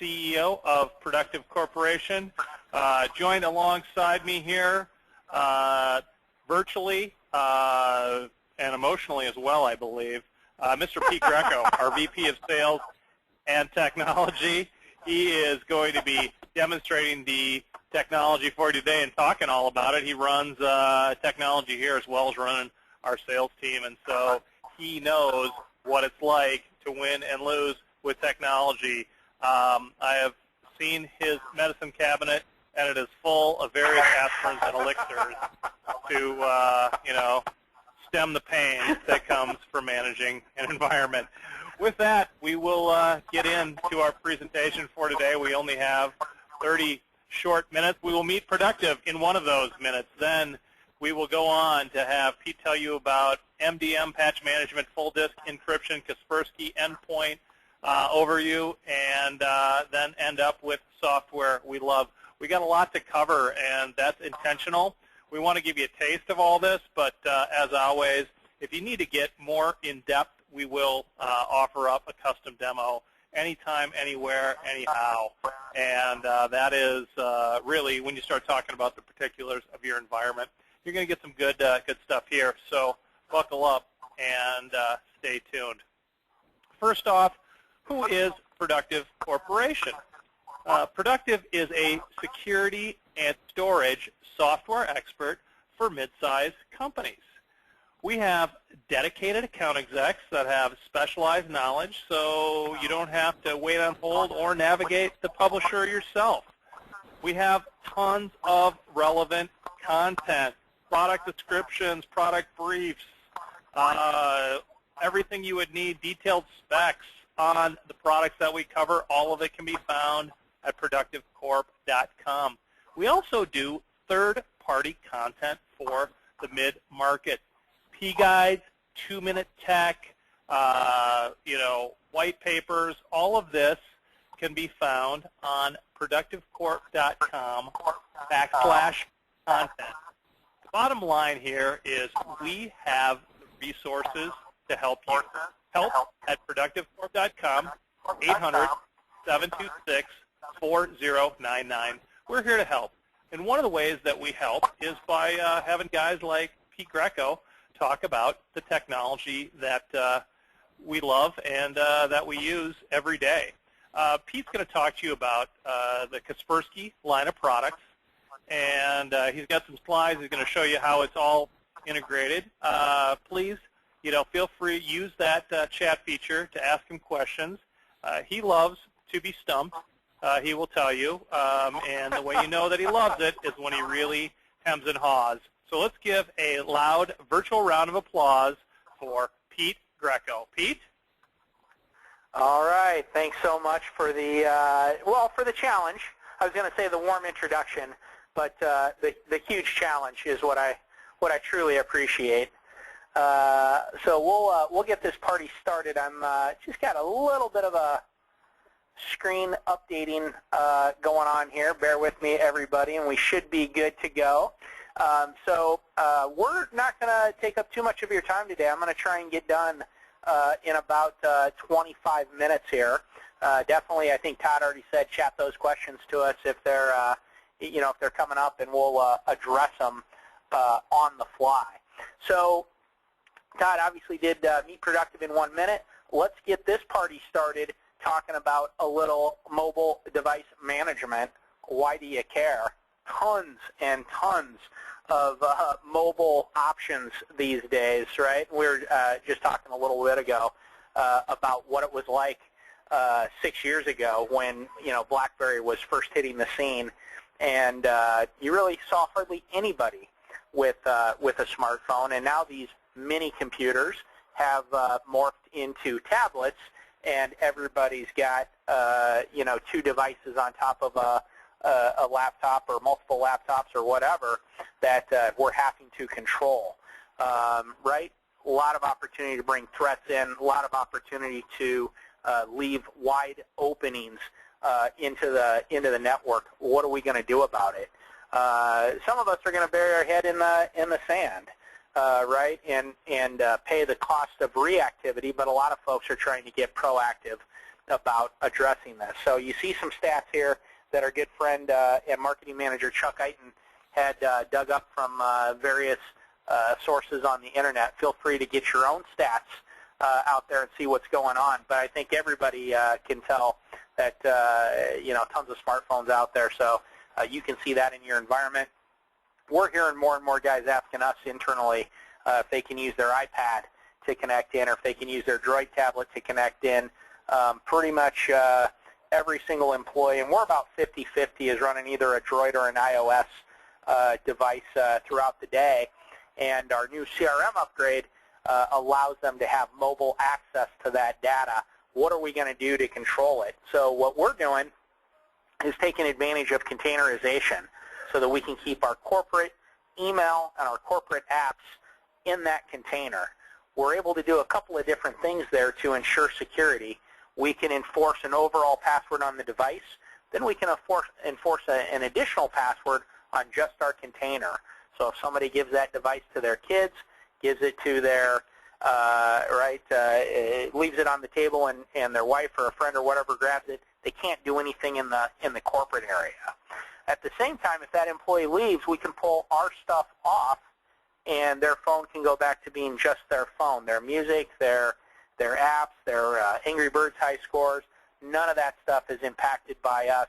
CEO of Productive Corporation. Joined alongside me here virtually and emotionally as well, I believe, Mr. Pete Greco, our VP of Sales and Technology. He is going to be demonstrating the technology for you today and talking all about it. He runs technology here as well as running our sales team, and so he knows what it's like to win and lose with technology. I have seen his medicine cabinet, and it is full of various aspirins and elixirs to, stem the pain that comes from managing an environment. With that, we will get into our presentation for today. We only have 30 short minutes. We will meet Productive in one of those minutes. Then we will go on to have Pete tell you about MDM, patch management, full disk encryption, Kaspersky Endpoint overview, and then end up with software we love. We got a lot to cover, and that's intentional. We want to give you a taste of all this, but as always, if you need to get more in-depth, we will offer up a custom demo anytime, anywhere, anyhow. And that is really when you start talking about the particulars of your environment. You're going to get some good stuff here, so buckle up and stay tuned. First off, who is Productive Corporation? Productive is a security and storage software expert for mid-sized companies. We have dedicated account execs that have specialized knowledge, so you don't have to wait on hold or navigate the publisher yourself. We have tons of relevant content, product descriptions, product briefs, everything you would need, detailed specs on the products that we cover. All of it can be found at productivecorp.com. We also do third-party content for the mid-market. P-guides, 2-minute tech, white papers, all of this can be found on productivecorp.com/content. The bottom line here is we have resources to help you. Help at productivecorp.com, 800-726-4099. We're here to help. And one of the ways that we help is by having guys like Pete Greco talk about the technology that we love and that we use every day. Pete's going to talk to you about the Kaspersky line of products, and he's got some slides. He's going to show you how it's all integrated. Please, feel free to use that chat feature to ask him questions. He loves to be stumped. He will tell you, and the way you know that he loves it is when he really hems and haws. So let's give a loud virtual round of applause for Pete Greco. Pete? All right. Thanks so much for the, for the challenge. I was going to say the warm introduction, but the huge challenge is what I truly appreciate. So we'll get this party started. I'm just got a little bit of a screen updating going on here. Bear with me, everybody, and we should be good to go. We're not going to take up too much of your time today. I'm going to try and get done in about 25 minutes here. Definitely, I think Todd already said chat those questions to us if they're, if they're coming up, and we'll address them on the fly. So Todd obviously did Meet Productive in 1 minute. Let's get this party started talking about a little mobile device management. Why do you care? Tons and tons of mobile options these days, right? We were just talking a little bit ago about what it was like 6 years ago when BlackBerry was first hitting the scene, and you really saw hardly anybody with a smartphone. And now these mini computers have morphed into tablets, and everybody's got 2 devices on top of a laptop or multiple laptops or whatever that we're having to control, right? A lot of opportunity to bring threats in, a lot of opportunity to leave wide openings into the network. What are we going to do about it? Some of us are going to bury our head in the sand, right, and pay the cost of reactivity, but a lot of folks are trying to get proactive about addressing this. So you see some stats here that our good friend and marketing manager Chuck Eiton had dug up from various sources on the internet. Feel free to get your own stats out there and see what's going on. But I think everybody can tell that tons of smartphones out there, so you can see that in your environment. We're hearing more and more guys asking us internally if they can use their iPad to connect in, or if they can use their Droid tablet to connect in. Pretty much every single employee, and we're about 50-50, is running either a Droid or an iOS device throughout the day. And our new CRM upgrade allows them to have mobile access to that data. What are we going to do to control it? So what we're doing is taking advantage of containerization so that we can keep our corporate email and our corporate apps in that container. We're able to do a couple of different things there to ensure security. We can enforce an overall password on the device. Then we can enforce an additional password on just our container. So if somebody gives that device to their kids, gives it to their, leaves it on the table, and their wife or a friend or whatever grabs it, they can't do anything in the corporate area. At the same time, if that employee leaves, we can pull our stuff off, and their phone can go back to being just their phone. Their music, their apps, their Angry Birds high scores, none of that stuff is impacted by us,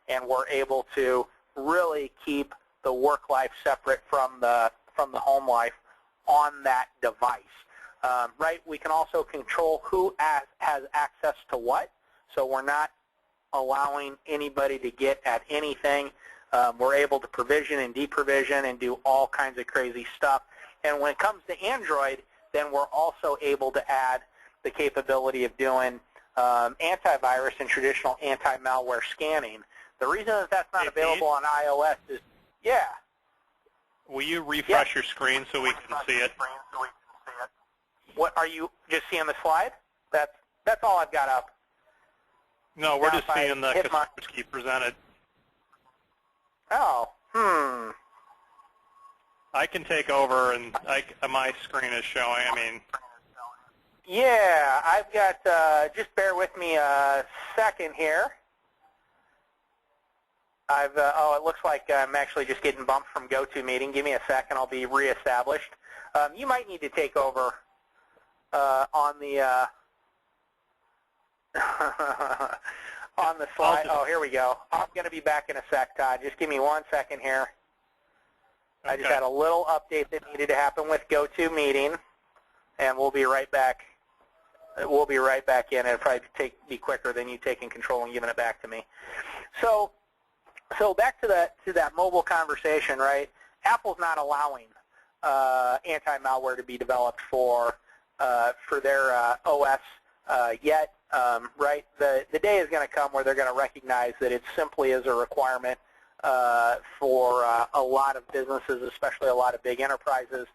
and we're able to really keep the work life separate from the home life on that device. We can also control who has access to what, so we're not allowing anybody to get at anything. We're able to provision and deprovision and do all kinds of crazy stuff. And when it comes to Android, then we're also able to add the capability of doing antivirus and traditional anti-malware scanning. The reason that that's not available on iOS is, yeah. Will you refresh your screen so we can see it? What are you just seeing the slide? That's all I've got up. No, we're just seeing the Kaspersky presented. Oh, I can take over, and my screen is showing. Yeah, I've got, just bear with me a second here. It looks like I'm actually just getting bumped from GoToMeeting. Give me a second, I'll be reestablished. You might need to take over on the on the slide. Oh, here we go. I'm going to be back in a sec, Todd. Just give me 1 second here. Okay. I just had a little update that needed to happen with GoToMeeting, and we'll be right back. We'll be right back in. It'll probably be quicker than you taking control and giving it back to me. So back to that mobile conversation, right? Apple's not allowing anti-malware to be developed for their OS yet, right? The day is going to come where they're going to recognize that it simply is a requirement for a lot of businesses, especially a lot of big enterprises,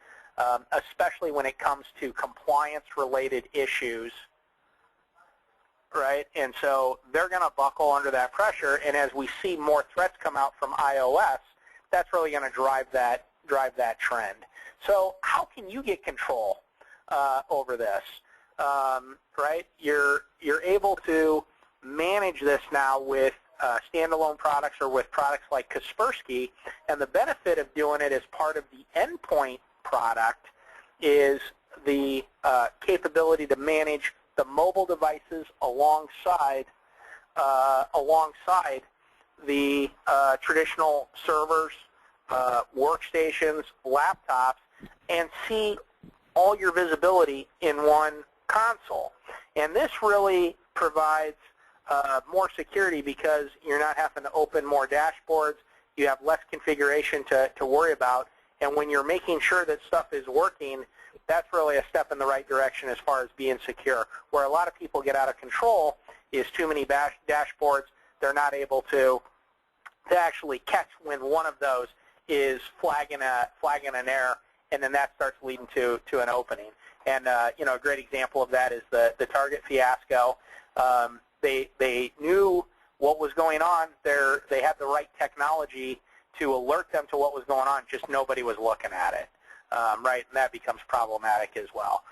especially when it comes to compliance-related issues, right? And so they're going to buckle under that pressure, and as we see more threats come out from iOS, that's really going to drive that trend. So how can you get control over this, right? You're able to manage this now with standalone products or with products like Kaspersky, and the benefit of doing it as part of the endpoint product is the capability to manage the mobile devices alongside the traditional servers, workstations, laptops, and see all your visibility in one console. And this really provides more security because you're not having to open more dashboards. You have less configuration to worry about. And when you're making sure that stuff is working, that's really a step in the right direction as far as being secure. Where a lot of people get out of control is too many dashboards. They're not able to actually catch when one of those is flagging an error, and then that starts leading to an opening. And a great example of that is the Target fiasco. They knew what was going on. They had the right technology to alert them to what was going on, just nobody was looking at it, right? And that becomes problematic as well.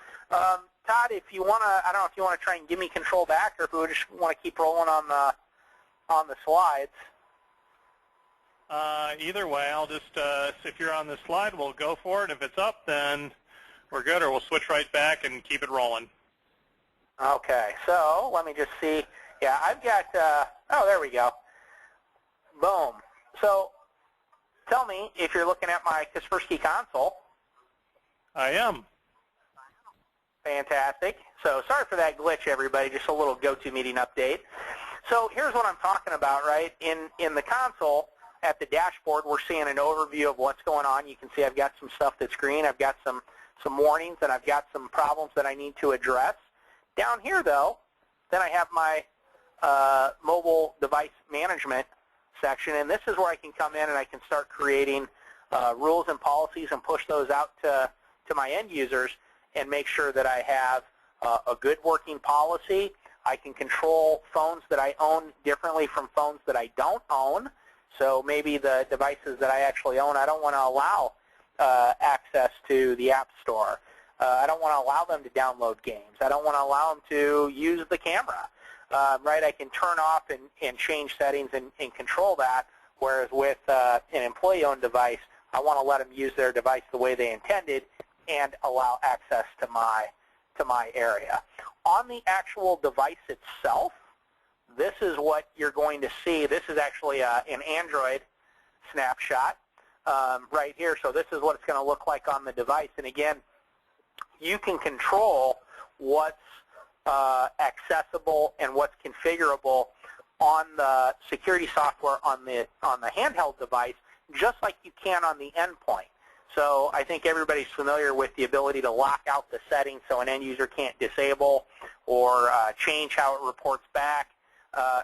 Todd, if you want to, I don't know if you want to try and give me control back, or if we just want to keep rolling on the slides. Either way, I'll just, if you're on the slide, we'll go for it. If it's up, then we're good, or we'll switch right back and keep it rolling. Okay, so let me just see. Yeah, I've got, oh, there we go. Boom. So tell me if you're looking at my Kaspersky console. I am. Fantastic. So sorry for that glitch, everybody. Just a little GoToMeeting update. So here's what I'm talking about, right? In the console, at the dashboard, we're seeing an overview of what's going on. You can see I've got some stuff that's green. I've got some warnings, and I've got some problems that I need to address. Down here, though, then I have my mobile device management section, and this is where I can come in and I can start creating rules and policies and push those out to my end users and make sure that I have a good working policy. I can control phones that I own differently from phones that I don't own. So maybe the devices that I actually own, I don't want to allow access to the App Store. I don't want to allow them to download games. I don't want to allow them to use the camera. Right? I can turn off and change settings and control that, whereas with an employee-owned device, I want to let them use their device the way they intended and allow access to my area. On the actual device itself, this is what you're going to see. This is actually an Android snapshot right here. So this is what it's going to look like on the device. And again, you can control what's accessible and what's configurable on the security software on the handheld device, just like you can on the endpoint. So I think everybody's familiar with the ability to lock out the settings so an end user can't disable or change how it reports back,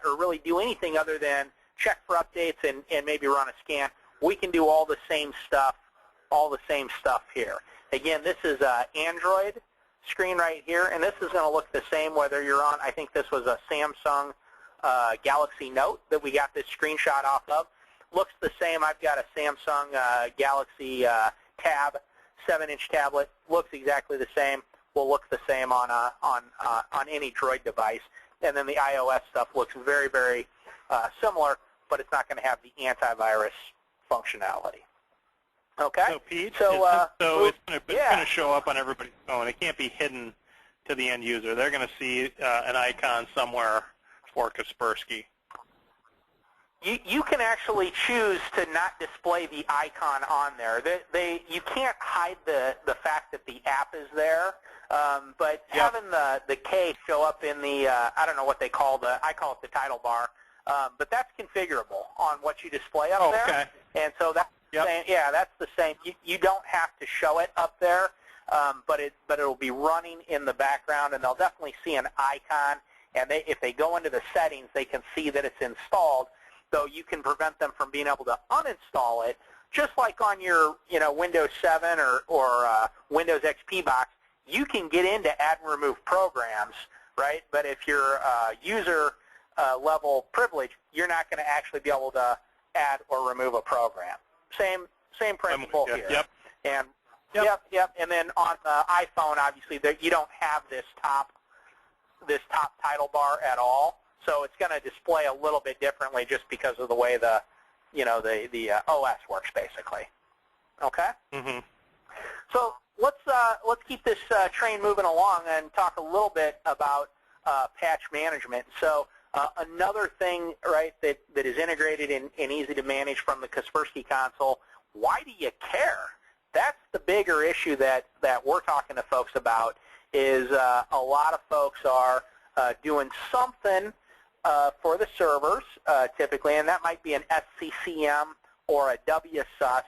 or really do anything other than check for updates and maybe run a scan. We can do all the same stuff here. Again, this is Android screen right here, and this is going to look the same whether you're on, I think this was a Samsung Galaxy Note that we got this screenshot off of. Looks the same. I've got a Samsung Galaxy Tab 7-inch tablet. Looks exactly the same. Will look the same on any Droid device. And then the iOS stuff looks very, very similar, but it's not going to have the antivirus functionality. Okay. So Pete, it's going to show up on everybody's phone. It can't be hidden to the end user. They're going to see an icon somewhere for Kaspersky. You can actually choose to not display the icon on there. You can't hide the fact that the app is there, but having the K show up in the, I don't know what they call I call it the title bar, but that's configurable on what you display up there. Okay. And so that's the same, that's the same. You don't have to show it up there, but it'll be running in the background, and they'll definitely see an icon. And if they go into the settings, they can see that it's installed. So you can prevent them from being able to uninstall it, just like on your Windows 7 or Windows XP box. You can get into add and remove programs, right? But if you're user level privilege, you're not going to actually be able to add or remove a program. Same principle here. Yep. And yep. And then on the iPhone, obviously, you don't have this top title bar at all. So it's going to display a little bit differently just because of the way the OS works, basically. Okay. Mm-hmm. So let's keep this train moving along and talk a little bit about patch management. So another thing, right, that is integrated and easy to manage from the Kaspersky console. Why do you care? That's the bigger issue that we're talking to folks about. Is a lot of folks are doing something for the servers, typically, and that might be an SCCM or a WSUS,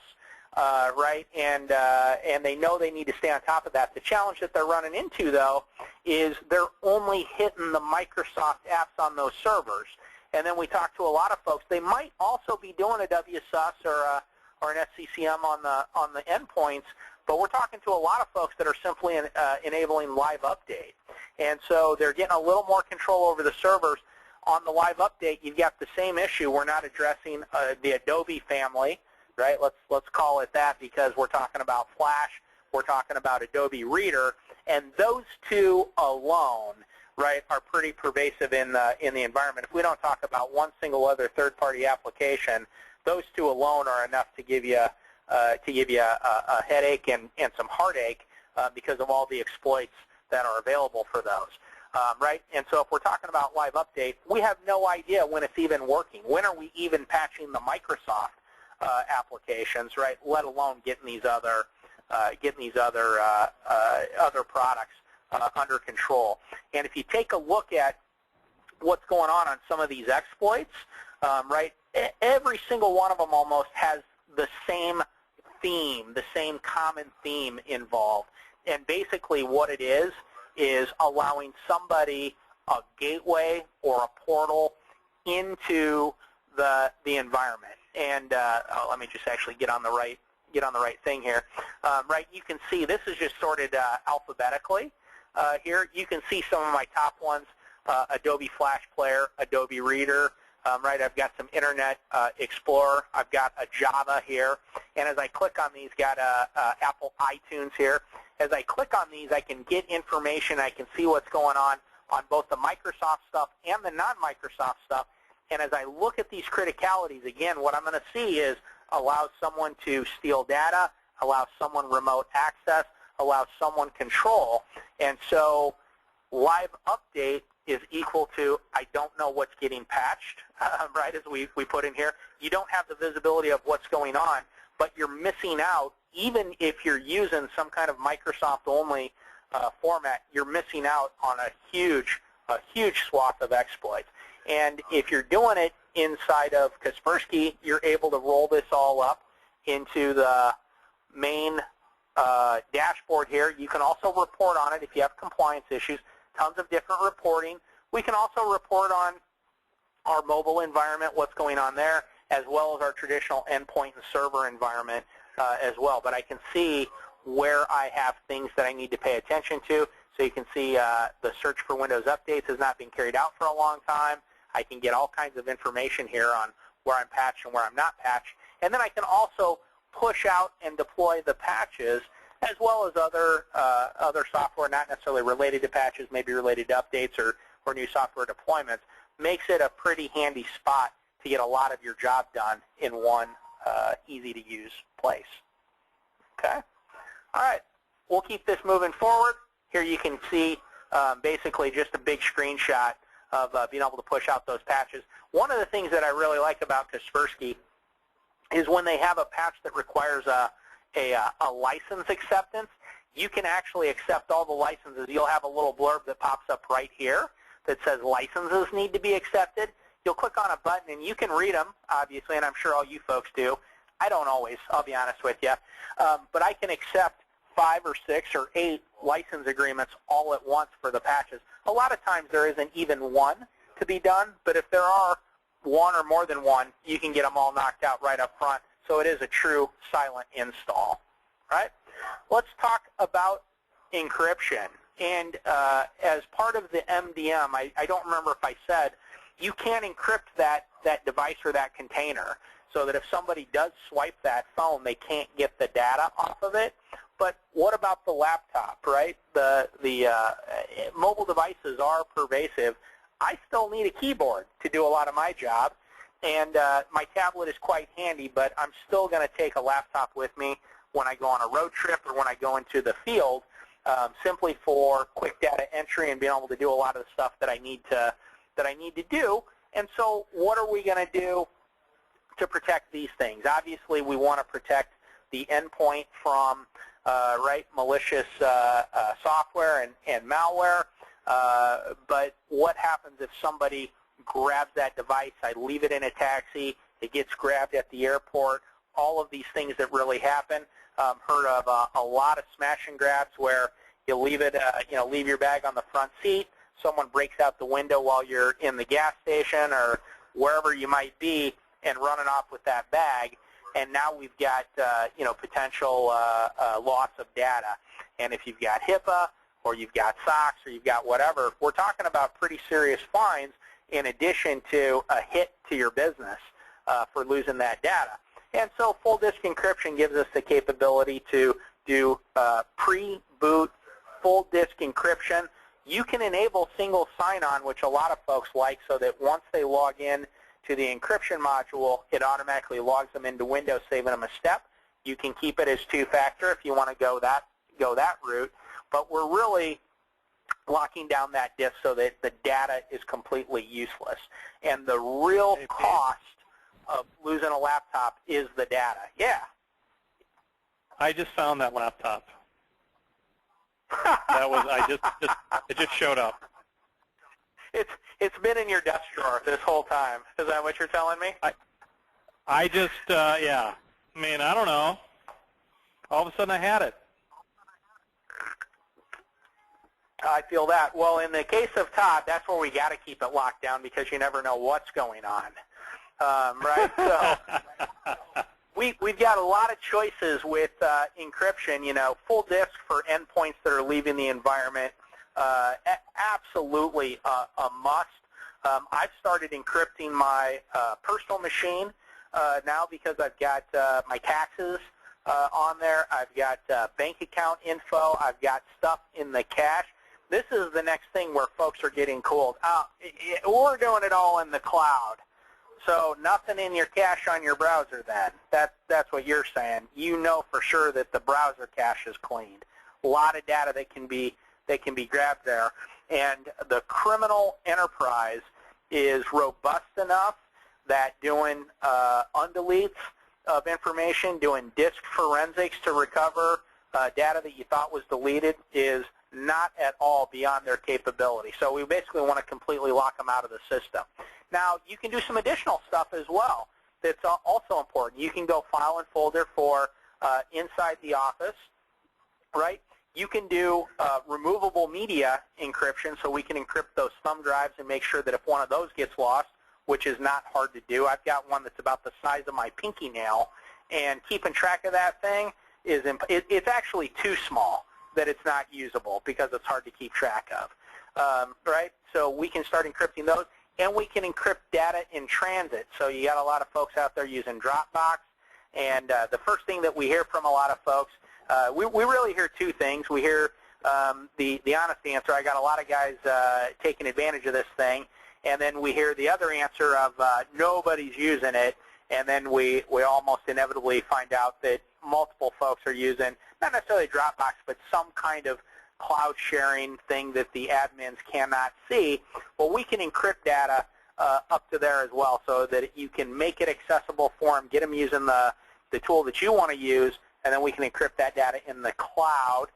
right? And they know they need to stay on top of that. The challenge that they're running into, though, is they're only hitting the Microsoft apps on those servers. And then we talk to a lot of folks. They might also be doing a WSUS or an SCCM on the endpoints, but we're talking to a lot of folks that are simply enabling live update. And so they're getting a little more control over the servers. On the live update, you've got the same issue. We're not addressing the Adobe family, right? Let's call it that, because we're talking about Flash, we're talking about Adobe Reader, And those two alone, right, are pretty pervasive in the environment. If we don't talk about one single other third-party application, those two alone are enough to give you a headache and some heartache because of all the exploits that are available for those. Right? And so if we're talking about live update, we have no idea when it's even working. When are we even patching the Microsoft applications, right? Let alone getting these other other products under control. And if you take a look at what's going on some of these exploits, right? Every single one of them almost has the same theme, the same common theme involved. And basically what it is allowing somebody a gateway or a portal into the environment. And let me just actually get on the right thing here. Right, you can see this is just sorted alphabetically. Here you can see some of my top ones: Adobe Flash Player, Adobe Reader. Right, I've got some Internet Explorer. I've got a Java here, and as I click on these, got Apple iTunes here. As I click on these, I can get information. I can see what's going on both the Microsoft stuff and the non-Microsoft stuff. And as I look at these criticalities, again, what I'm going to see is allow someone to steal data, allow someone remote access, allow someone control. And so live update is equal to I don't know what's getting patched, right, as we put in here. You don't have the visibility of what's going on, but you're missing out. Even if you're using some kind of Microsoft-only format, you're missing out on a huge swath of exploits. And if you're doing it inside of Kaspersky, you're able to roll this all up into the main dashboard here. You can also report on it if you have compliance issues. Tons of different reporting. We can also report on our mobile environment, what's going on there, as well as our traditional endpoint and server environment as well. But I can see where I have things that I need to pay attention to. So you can see the search for Windows updates has not been carried out for a long time. I can get all kinds of information here on where I'm patched and where I'm not patched. And then I can also push out and deploy the patches as well as other software not necessarily related to patches, maybe related to updates or new software deployments. Makes it a pretty handy spot to get a lot of your job done in one easy-to-use place. Okay? All right. We'll keep this moving forward. Here you can see basically just a big screenshot of being able to push out those patches. One of the things that I really like about Kaspersky is when they have a patch that requires a license acceptance, you can actually accept all the licenses. You'll have a little blurb that pops up right here that says licenses need to be accepted. You'll click on a button and you can read them, obviously, and I'm sure all you folks do. I don't always, I'll be honest with you. But I can accept 5 or 6 or 8 license agreements all at once for the patches. A lot of times there isn't even one to be done, but if there are one or more than one, you can get them all knocked out right up front. So it is a true silent install. Right? Let's talk about encryption. And as part of the MDM, I don't remember if I said, you can encrypt that device or that container so that if somebody does swipe that phone, they can't get the data off of it. But what about the laptop, right? The mobile devices are pervasive. I still need a keyboard to do a lot of my job, and my tablet is quite handy, but I'm still going to take a laptop with me when I go on a road trip or when I go into the field, simply for quick data entry and being able to do a lot of the stuff that I need to do. And so what are we going to do to protect these things? Obviously, we want to protect the endpoint from malicious software and malware. But what happens if somebody grabs that device? I leave it in a taxi. It gets grabbed at the airport. All of these things that really happen. Heard of a lot of smash and grabs where you leave it, leave your bag on the front seat. Someone breaks out the window while you're in the gas station or wherever you might be and running off with that bag. And now we've got, potential loss of data. And if you've got HIPAA or you've got SOX or you've got whatever, we're talking about pretty serious fines in addition to a hit to your business for losing that data. And so full disk encryption gives us the capability to do pre-boot full disk encryption. You can enable single sign-on, which a lot of folks like, so that once they log in to the encryption module, it automatically logs them into Windows, saving them a step. You can keep it as two-factor if you want to go that route. But we're really locking down that disk so that the data is completely useless. And the real cost of losing a laptop is the data. Yeah. I just found that laptop. That was it just showed up. It's been in your desk drawer this whole time. Is that what you're telling me? I just yeah. I mean, I don't know. All of a sudden I had it. I feel that. Well, in the case of Todd, that's where we got to keep it locked down because you never know what's going on, right? So we've got a lot of choices with encryption. You know, full disk for endpoints that are leaving the environment, absolutely a must. I've started encrypting my personal machine now because I've got my taxes on there. I've got bank account info. I've got stuff in the cache. This is the next thing where folks are getting cooled. We're doing it all in the cloud. So nothing in your cache on your browser then. That's what you're saying. You know for sure that the browser cache is cleaned. A lot of data that can be grabbed there. And the criminal enterprise is robust enough that doing undeletes of information, doing disk forensics to recover data that you thought was deleted is not at all beyond their capability. So we basically want to completely lock them out of the system. Now, you can do some additional stuff as well that's also important. You can go file and folder for inside the office, right? You can do removable media encryption, so we can encrypt those thumb drives and make sure that if one of those gets lost, which is not hard to do. I've got one that's about the size of my pinky nail, and keeping track of that thing is it's actually too small that it's not usable because it's hard to keep track of, right? So we can start encrypting those, and we can encrypt data in transit. So you got a lot of folks out there using Dropbox, and the first thing that we hear from a lot of folks, we really hear two things. We hear the honest answer. I got a lot of guys taking advantage of this thing, and then we hear the other answer of nobody's using it, and then we almost inevitably find out that multiple folks are using, not necessarily Dropbox, but some kind of cloud sharing thing that the admins cannot see. Well, we can encrypt data up to there as well so that you can make it accessible for them, get them using the tool that you want to use, and then we can encrypt that data in the cloud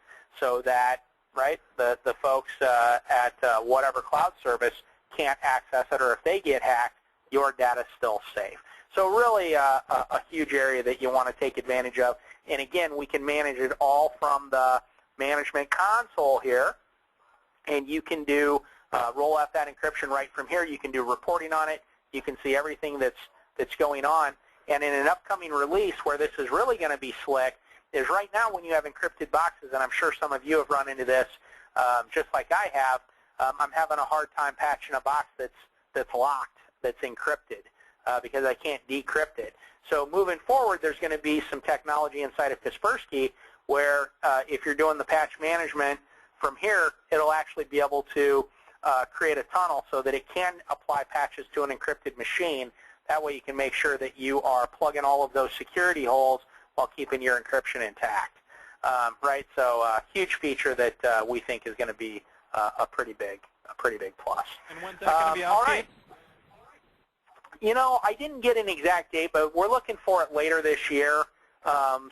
so that, right, the folks at whatever cloud service can't access it, or if they get hacked, your data is still safe. So really a huge area that you want to take advantage of. And again, we can manage it all from the management console here, and you can do roll out that encryption right from here. You can do reporting on it. You can see everything that's going on. And in an upcoming release where this is really going to be slick is right now when you have encrypted boxes, and I'm sure some of you have run into this just like I have, I'm having a hard time patching a box that's locked, that's encrypted, because I can't decrypt it. So moving forward, there's going to be some technology inside of Kaspersky where if you're doing the patch management from here, it'll actually be able to create a tunnel so that it can apply patches to an encrypted machine. That way you can make sure that you are plugging all of those security holes while keeping your encryption intact. Right? So a huge feature that we think is going to be a pretty big plus. And when's that going to be out? All right. You know, I didn't get an exact date, but we're looking for it later this year,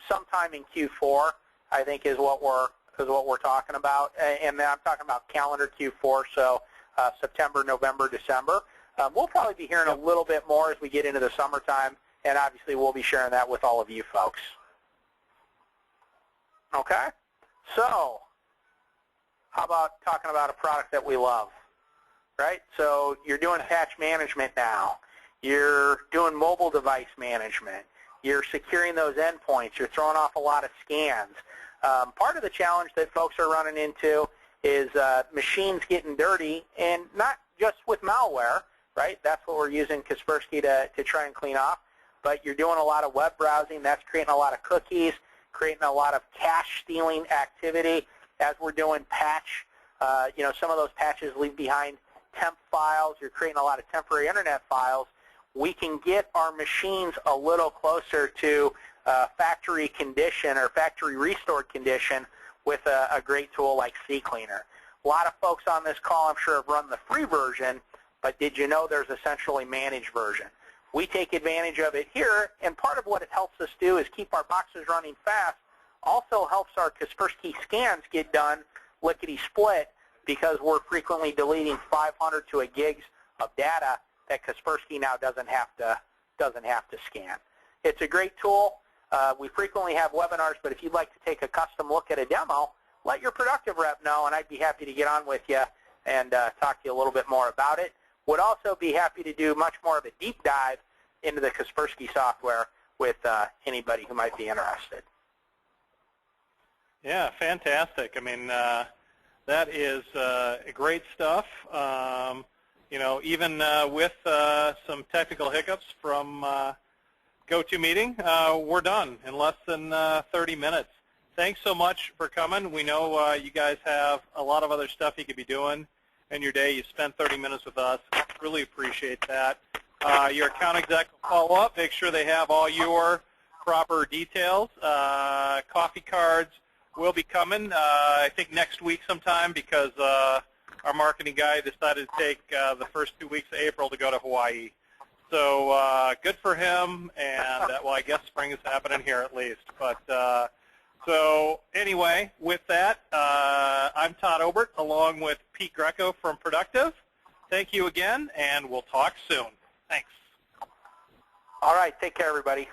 sometime in Q4. I think is what we're talking about, and I'm talking about calendar Q4, so September, November, December. We'll probably be hearing a little bit more as we get into the summertime, and obviously we'll be sharing that with all of you folks. Okay, so how about talking about a product that we love, right? So you're doing patch management now. You're doing mobile device management. You're securing those endpoints. You're throwing off a lot of scans. Part of the challenge that folks are running into is machines getting dirty, and not just with malware, right? That's what we're using Kaspersky to try and clean off. But you're doing a lot of web browsing. That's creating a lot of cookies, creating a lot of cache stealing activity. as we're doing patch, some of those patches leave behind temp files. You're creating a lot of temporary internet files. We can get our machines a little closer to factory condition or factory restored condition with a great tool like CCleaner. A lot of folks on this call, I'm sure, have run the free version, but did you know there's essentially managed version? We take advantage of it here, and part of what it helps us do is keep our boxes running fast. Also helps our Kaspersky scans get done lickety-split because we're frequently deleting 500 to a gigs of data that Kaspersky now doesn't have to scan. It's a great tool. We frequently have webinars, but if you'd like to take a custom look at a demo, let your productive rep know, and I'd be happy to get on with you and talk to you a little bit more about it. Would also be happy to do much more of a deep dive into the Kaspersky software with anybody who might be interested. Yeah, fantastic. I mean, that is great stuff. Even with some technical hiccups from GoToMeeting, we're done in less than 30 minutes. Thanks so much for coming. We know you guys have a lot of other stuff you could be doing in your day. You spent 30 minutes with us. Really appreciate that. Your account exec will follow up, make sure they have all your proper details. Coffee cards will be coming, I think next week sometime, because our marketing guy decided to take the first 2 weeks of April to go to Hawaii. So good for him, and well, I guess spring is happening here at least. But so anyway, with that, I'm Todd Obert along with Pete Greco from Productive. Thank you again, and we'll talk soon. Thanks. All right, take care, everybody.